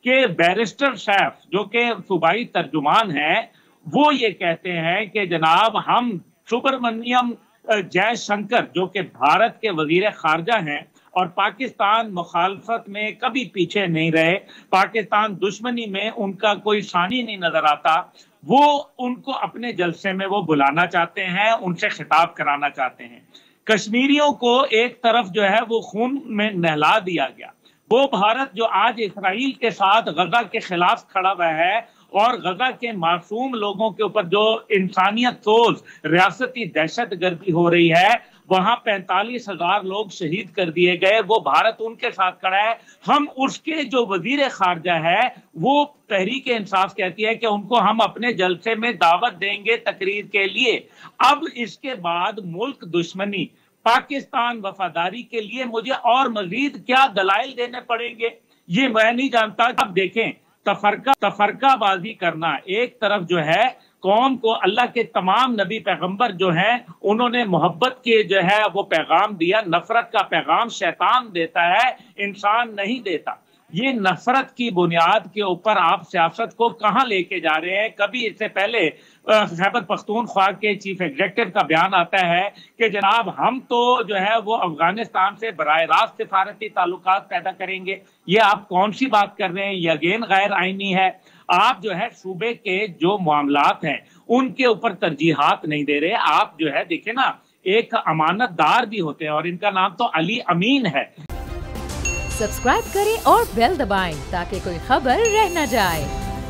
کہ बैरिस्टर सैफ जो कि सूबाई तर्जुमान हैं, वो ये कहते हैं कि जनाब हम सुब्रमण्यम जयशंकर जो कि भारत के वजीर खारजा हैं और पाकिस्तान मुखालफत में कभी पीछे नहीं रहे, पाकिस्तान दुश्मनी में उनका कोई सानी नहीं नजर आता, वो उनको अपने जलसे में वो बुलाना चाहते हैं, उनसे खिताब कराना चाहते हैं। कश्मीरियों को एक तरफ जो है वो खून में नहला दिया गया, वो भारत जो आज इसराइल के साथ गजा के खिलाफ खड़ा हुआ है और गजा के मासूम लोगों के ऊपर जो इंसानियत सोज रियासती दहशत गर्दी हो रही है, वहां 45,000 लोग शहीद कर दिए गए, वो भारत उनके साथ खड़ा है। हम उसके जो वजीर खारजा है वो तहरीक इंसाफ कहती है कि उनको हम अपने जलसे में दावत देंगे तकरीर के लिए। अब इसके बाद मुल्क दुश्मनी, पाकिस्तान वफादारी के लिए मुझे और मजीद क्या दलाइल देने पड़ेंगे, ये मैं नहीं जानता। अब देखें, तफरकाबाजी करना एक तरफ जो है, कौम को अल्लाह के तमाम नबी पैगंबर जो हैं उन्होंने मोहब्बत के जो है वो पैगाम दिया, नफरत का पैगाम शैतान देता है, इंसान नहीं देता। ये नफरत की बुनियाद के ऊपर आप सियासत को कहां लेके जा रहे हैं। कभी इससे पहले खैबर पख्तूनख्वा के चीफ एग्जीक्यूटिव का बयान आता है कि जनाब हम तो जो है वो अफगानिस्तान से बराह रास्त सिफारती ताल्लुकात पैदा करेंगे। ये आप कौन सी बात कर रहे हैं, ये अगेन गैर आईनी है। आप जो है सूबे के जो मामलात हैं उनके ऊपर तरजीहात नहीं दे रहे। आप जो है देखे ना, एक अमानतदार भी होते हैं और इनका नाम तो अली अमीन है। सब्सक्राइब करें और बेल दबाएं ताकि कोई खबर रह न जाए।